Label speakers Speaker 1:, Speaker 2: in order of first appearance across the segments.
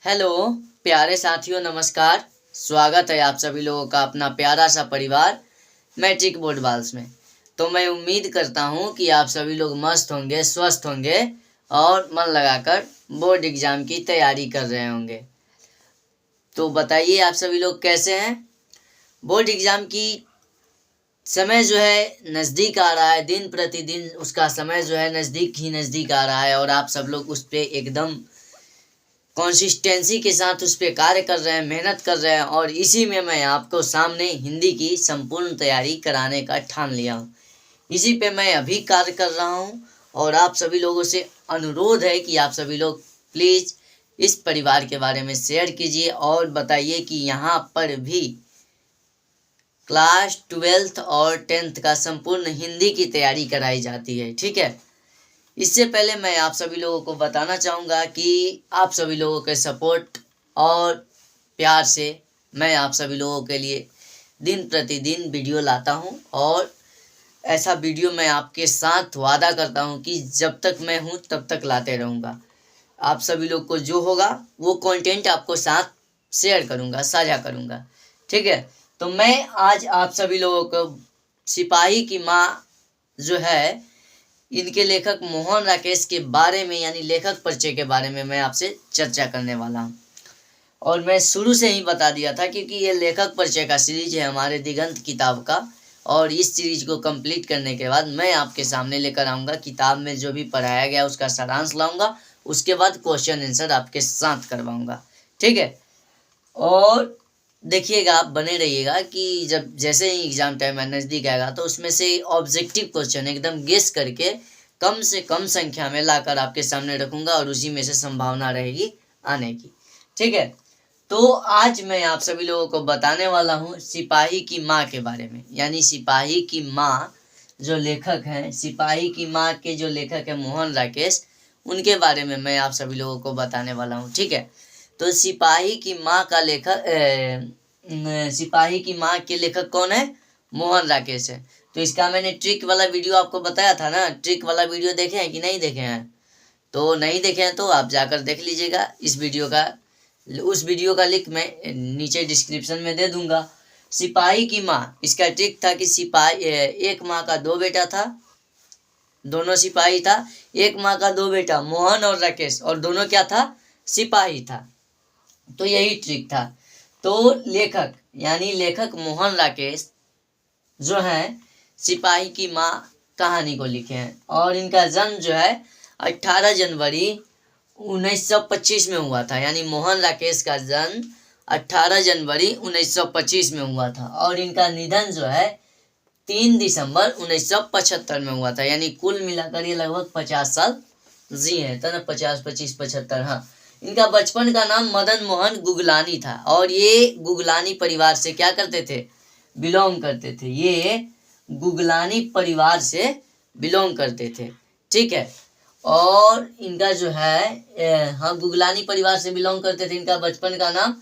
Speaker 1: Hello प्यारे साथियों, नमस्कार। स्वागत है आप सभी लोगों का अपना प्यारा सा परिवार मैट्रिक बोर्ड बाल्स में। तो मैं उम्मीद करता हूँ कि आप सभी लोग मस्त होंगे, स्वस्थ होंगे और मन लगाकर बोर्ड एग्ज़ाम की तैयारी कर रहे होंगे। तो बताइए आप सभी लोग कैसे हैं। बोर्ड एग्ज़ाम की समय जो है नज़दीक आ रहा है, दिन प्रतिदिन उसका समय जो है नज़दीक ही नज़दीक आ रहा है और आप सब लोग उस पर एकदम कंसिस्टेंसी के साथ उस पर कार्य कर रहे हैं, मेहनत कर रहे हैं। और इसी में मैं आपको सामने हिंदी की संपूर्ण तैयारी कराने का ठान लिया हूँ। इसी पे मैं अभी कार्य कर रहा हूँ और आप सभी लोगों से अनुरोध है कि आप सभी लोग प्लीज़ इस परिवार के बारे में शेयर कीजिए और बताइए कि यहाँ पर भी क्लास 12th और 10th का संपूर्ण हिंदी की तैयारी कराई जाती है। ठीक है, इससे पहले मैं आप सभी लोगों को बताना चाहूँगा कि आप सभी लोगों के सपोर्ट और प्यार से मैं आप सभी लोगों के लिए दिन प्रतिदिन वीडियो लाता हूँ और ऐसा वीडियो मैं आपके साथ वादा करता हूँ कि जब तक मैं हूँ तब तक लाते रहूँगा। आप सभी लोग को जो होगा वो कंटेंट आपको साथ शेयर करूँगा, साझा करूँगा। ठीक है, तो मैं आज आप सभी लोगों को सिपाही की माँ जो है इनके लेखक मोहन राकेश के बारे में यानी लेखक परिचय के बारे में मैं आपसे चर्चा करने वाला हूँ। और मैं शुरू से ही बता दिया था क्योंकि ये लेखक परिचय का सीरीज है हमारे दिगंत किताब का। और इस सीरीज को कंप्लीट करने के बाद मैं आपके सामने लेकर आऊँगा, किताब में जो भी पढ़ाया गया उसका सारांश लाऊंगा, उसके बाद क्वेश्चन आंसर आपके साथ करवाऊँगा। ठीक है, और देखिएगा, आप बने रहिएगा कि जब जैसे ही एग्ज़ाम टाइम नज़दीक आएगा तो उसमें से ऑब्जेक्टिव क्वेश्चन एकदम गेस करके कम से कम संख्या में लाकर आपके सामने रखूँगा और उसी में से संभावना रहेगी आने की। ठीक है, तो आज मैं आप सभी लोगों को बताने वाला हूँ सिपाही की माँ के बारे में। यानी सिपाही की माँ जो लेखक हैं, सिपाही की माँ के जो लेखक हैं मोहन राकेश, उनके बारे में मैं आप सभी लोगों को बताने वाला हूँ। ठीक है, तो सिपाही की माँ का लेखक सिपाही की माँ के लेखक कौन है? मोहन राकेश है। तो इसका मैंने ट्रिक वाला वीडियो आपको बताया था ना, ट्रिक वाला वीडियो देखे हैं कि नहीं देखे हैं? तो नहीं देखे हैं तो आप जाकर देख लीजिएगा। इस वीडियो का उस वीडियो का लिंक मैं नीचे डिस्क्रिप्शन में दे दूंगा। सिपाही की माँ, इसका ट्रिक था कि सिपाही एक माँ का दो बेटा था, दोनों सिपाही था। एक माँ का दो बेटा मोहन और राकेश, और दोनों क्या था? सिपाही था। तो यही ट्रिक था। तो लेखक यानी लेखक मोहन राकेश जो है सिपाही की माँ कहानी को लिखे हैं और इनका जन्म जो है 18 जनवरी 1925 में हुआ था। यानी मोहन राकेश का जन्म 18 जनवरी 1925 में हुआ था और इनका निधन जो है 3 दिसंबर 1975 में हुआ था। यानी कुल मिलाकर ये लगभग 50 साल जी हैं, तो ना 50, 25, 75। हाँ, इनका बचपन का नाम मदन मोहन गुगलानी था और ये गुगलानी परिवार से क्या करते थे? बिलोंग करते थे। ये गुगलानी परिवार से बिलोंग करते थे। ठीक है, और इनका जो है हाँ, गुगलानी परिवार से बिलोंग करते थे। इनका बचपन का नाम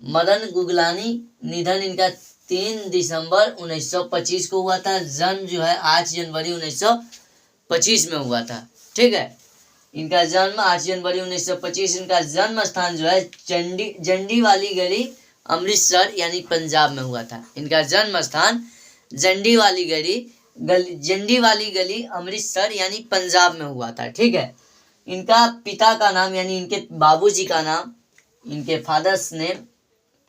Speaker 1: मदन गुगलानी, निधन इनका 3 दिसंबर 1925 को हुआ था। जन्म जो है 8 जनवरी 1925 में हुआ था। ठीक है, इनका जन्म 8 जनवरी 1925। इनका जन्म स्थान जो है जंडी वाली गली, अमृतसर यानी पंजाब में हुआ था। इनका जन्म स्थान जंडी वाली गली अमृतसर यानी पंजाब में हुआ था। ठीक है, इनका पिता का नाम यानी इनके बाबूजी का नाम, इनके फादर्स नेम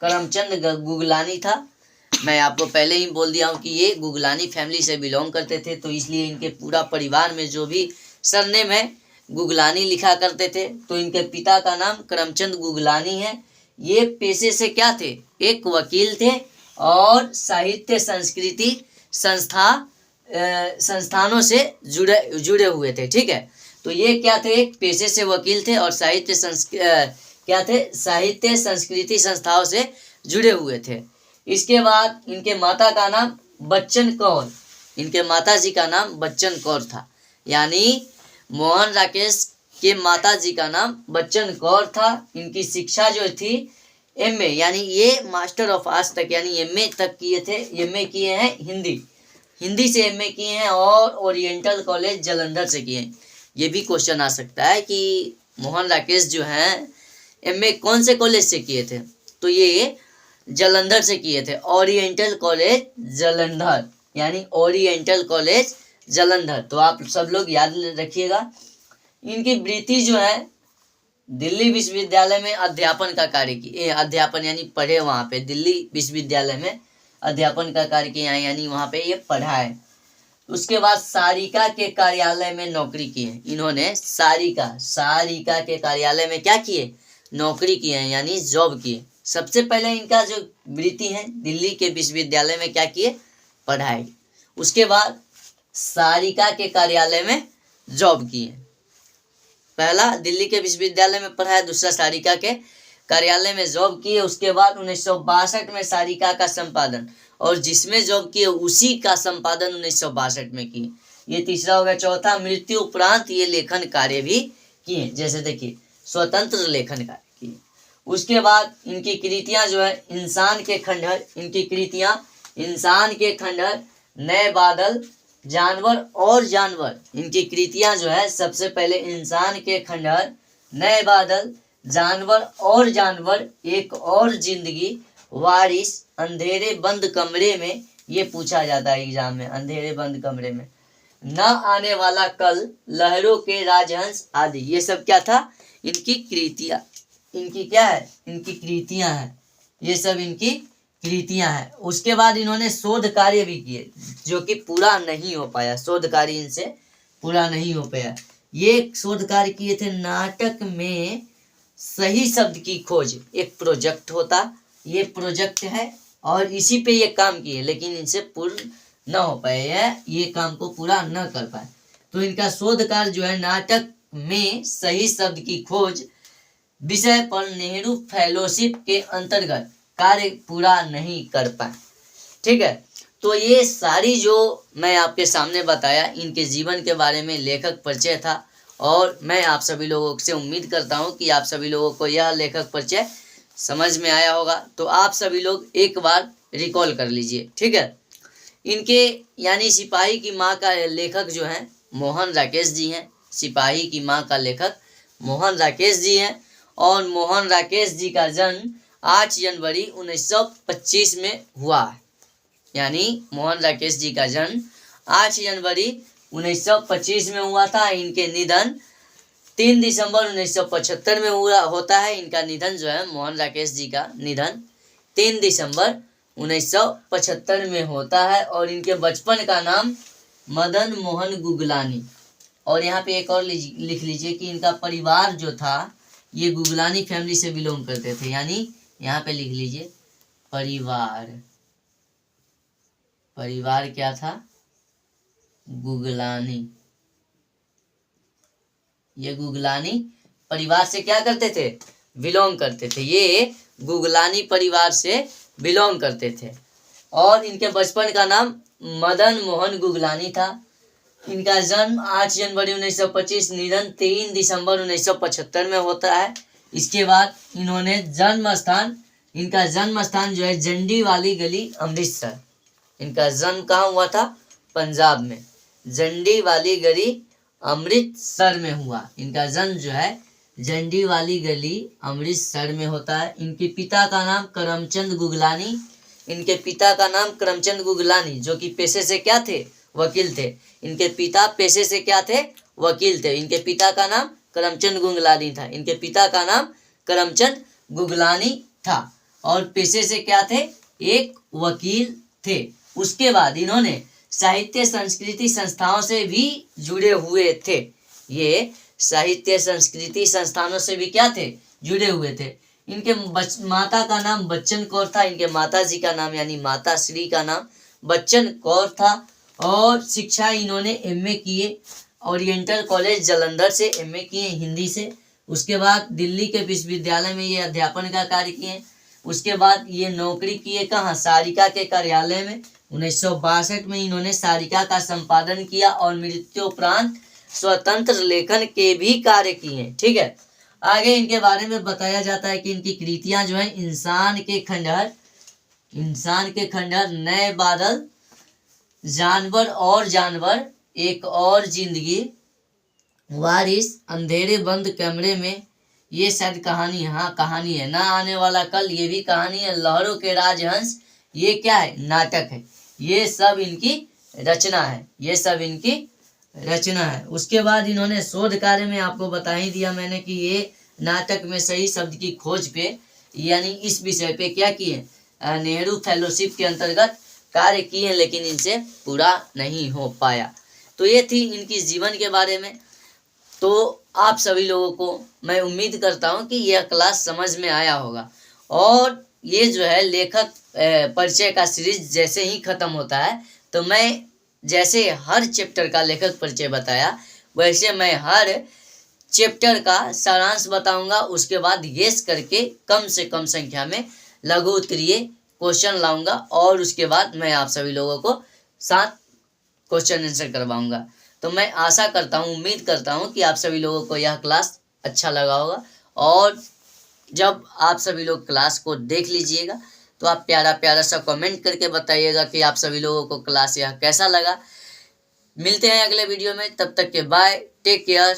Speaker 1: करमचंद गुगलानी था। मैं आपको पहले ही बोल दिया हूँ कि ये गुगलानी फैमिली से बिलोंग करते थे, तो इसलिए इनके पूरा परिवार में जो भी सरनेम है गुगलानी लिखा करते थे। तो इनके पिता का नाम करमचंद गुगलानी है। ये पेशे से क्या थे? एक वकील थे और साहित्य संस्कृति संस्थानों से जुड़े हुए थे। ठीक है, तो ये क्या थे? एक पेशे से वकील थे और साहित्य संस्कृति संस्थाओं से जुड़े हुए थे। इसके बाद इनके माता का नाम बच्चन कौर, इनके माताजी का नाम बच्चन कौर था। यानी मोहन राकेश के माताजी का नाम बच्चन कौर था। इनकी शिक्षा जो थी एमए, यानी ये मास्टर ऑफ आर्ट्स तक यानी एमए तक किए थे। एमए किए हैं हिंदी से एमए किए हैं और ओरिएंटल कॉलेज जालंधर से किए हैं। ये भी क्वेश्चन आ सकता है कि मोहन राकेश जो हैं एमए कौन से कॉलेज से किए थे? तो ये जालंधर से किए थे, ओरिएंटल कॉलेज जालंधर, यानी ओरिएंटल कॉलेज जालंधर। तो आप सब लोग याद रखिएगा। इनकी वृत्ति जो है दिल्ली विश्वविद्यालय में अध्यापन का कार्य की, अध्यापन यानी पढ़े वहाँ पे, दिल्ली विश्वविद्यालय में अध्यापन का कार्य किया है, यानी वहाँ पे ये पढ़ा है। उसके बाद सारिका के कार्यालय में नौकरी की है इन्होंने। सारिका के कार्यालय में क्या किए? नौकरी की है, यानी जॉब किए। सबसे पहले इनका जो वृत्ति है दिल्ली के विश्वविद्यालय में क्या किए? पढ़ाई। उसके बाद सारिका के कार्यालय में जॉब किए। पहला दिल्ली के विश्वविद्यालय में पढ़ा है, दूसरा सारिका के कार्यालय में जॉब किए। उसके बाद 1962 में सारिका का संपादन, और जिसमें जॉब किए उसी का संपादन 1962 में किए। ये तीसरा हो गया। चौथा, मृत्यु उपरांत ये लेखन कार्य भी किए, जैसे देखिए स्वतंत्र लेखन कार्य किए। उसके बाद इनकी कृतियां जो है इंसान के खंडहर, इनकी कृतियां इंसान के खंडहर, नए बादल, जानवर और जानवर। इनकी कृतियां जो है सबसे पहले इंसान के खंडहर, नए बादल, जानवर और जानवर, एक और जिंदगी, वारिस, अंधेरे बंद कमरे में। ये पूछा जाता है एग्जाम में, अंधेरे बंद कमरे में, न आने वाला कल, लहरों के राजहंस आदि। ये सब क्या था? इनकी कृतियां। इनकी क्या है? इनकी कृतियां हैं। ये सब इनकी कृतियां हैं। उसके बाद इन्होंने शोध कार्य भी किए, जो कि पूरा नहीं हो पाया। शोध कार्य इनसे पूरा नहीं हो पाया। ये शोध कार्य किए थे नाटक में सही शब्द की खोज, एक प्रोजेक्ट होता, ये प्रोजेक्ट है, और इसी पे ये काम किए, लेकिन इनसे पूर्ण न हो पाए, ये काम को पूरा न कर पाए। तो इनका शोध कार्य जो है नाटक में सही शब्द की खोज विषय पर नेहरू फेलोशिप के अंतर्गत कार्य पूरा नहीं कर पाए। ठीक है, तो ये सारी जो मैं आपके सामने बताया इनके जीवन के बारे में लेखक परिचय था, और मैं आप सभी लोगों से उम्मीद करता हूँ कि आप सभी लोगों को यह लेखक परिचय समझ में आया होगा। तो आप सभी लोग एक बार रिकॉल कर लीजिए। ठीक है, इनके यानी सिपाही की माँ का लेखक जो है मोहन राकेश जी हैं। सिपाही की माँ का लेखक मोहन राकेश जी हैं, और मोहन राकेश जी का जन्म 8 जनवरी 1925 में हुआ है। यानी मोहन राकेश जी का जन्म 8 जनवरी 1925 में हुआ था। इनके निधन 3 दिसंबर 1975 में हुआ होता है। इनका निधन जो है मोहन राकेश जी का निधन 3 दिसंबर 1975 में होता है। और इनके बचपन का नाम मदन मोहन गुगलानी। और यहाँ पे एक और लिख लीजिए कि इनका परिवार जो था ये गुगलानी फैमिली से बिलोंग करते थे। यानी यहाँ पे लिख लीजिए परिवार क्या था? गुगलानी। ये गुगलानी परिवार से क्या करते थे? बिलोंग करते थे। ये गुगलानी परिवार से बिलोंग करते थे। और इनके बचपन का नाम मदन मोहन गुगलानी था। इनका जन्म 8 जनवरी 1925, निधन 3 दिसंबर 1975 में होता है। इसके बाद इन्होंने इनका जन्म स्थान जो है जंडी वाली गली, अमृतसर। इनका जन्म कहाँ हुआ था? पंजाब में, जंडी वाली गली, अमृतसर में हुआ। इनका जन्म जो है जंडी वाली गली, अमृतसर में होता है। इनके पिता का नाम करमचंद गुगलानी। इनके पिता का नाम करमचंद गुगलानी, जो कि पेशे से क्या थे? वकील थे। इनके पिता पेशे से क्या थे? वकील थे। इनके पिता का नाम करमचंद गुगलानी था। इनके पिता का नाम करमचंद गुगलानी था, और पेशे से क्या थे? एक वकील थे। उसके बाद इन्होंने साहित्य संस्कृति संस्थाओं से भी जुड़े हुए थे। ये साहित्य संस्कृति संस्थानों से भी क्या थे? जुड़े हुए थे। इनके माता का नाम बच्चन कौर था। इनके माता जी का नाम यानी माता श्री का नाम बच्चन कौर था। और शिक्षा इन्होंने एमए किए ओरिएंटल कॉलेज जालंधर से, एमए किए हिंदी से। उसके बाद दिल्ली के विश्वविद्यालय में ये अध्यापन का कार्य किए। उसके बाद ये नौकरी किए कहाँ? सारिका के कार्यालय में। 1962 में इन्होंने सारिका का संपादन किया, और मृत्युपरांत स्वतंत्र लेखन के भी कार्य किए। ठीक है, आगे इनके बारे में बताया जाता है कि इनकी कृतियां जो है इंसान के खंडहर, नए बादल, जानवर और जानवर, एक और जिंदगी, वारिस, अंधेरे बंद कमरे में, ये शायद कहानी, हाँ कहानी है। ना आने वाला कल, ये भी कहानी है। लहरों के राजहंस, ये क्या है, नाटक है। ये सब इनकी रचना है, ये सब इनकी रचना है। उसके बाद इन्होंने शोध कार्य में आपको बता ही दिया मैंने कि ये नाटक में सही शब्द की खोज पे, यानी इस विषय पे क्या किए, नेहरू फेलोशिप के अंतर्गत कार्य किए, लेकिन इनसे पूरा नहीं हो पाया। तो ये थी इनकी जीवन के बारे में। तो आप सभी लोगों को मैं उम्मीद करता हूँ कि यह क्लास समझ में आया होगा। और ये जो है लेखक परिचय का सीरीज जैसे ही ख़त्म होता है, तो मैं जैसे हर चैप्टर का लेखक परिचय बताया, वैसे मैं हर चैप्टर का सारांश बताऊंगा। उसके बाद गेस करके कम से कम संख्या में लघु उत्तरीय क्वेश्चन लाऊंगा, और उसके बाद मैं आप सभी लोगों को 7 क्वेश्चन आंसर करवाऊंगा। तो मैं आशा करता हूँ, उम्मीद करता हूँ कि आप सभी लोगों को यह क्लास अच्छा लगा होगा। और जब आप सभी लोग क्लास को देख लीजिएगा तो आप प्यारा प्यारा सा कमेंट करके बताइएगा कि आप सभी लोगों को क्लास यह कैसा लगा। मिलते हैं अगले वीडियो में, तब तक के बाय, टेक केयर।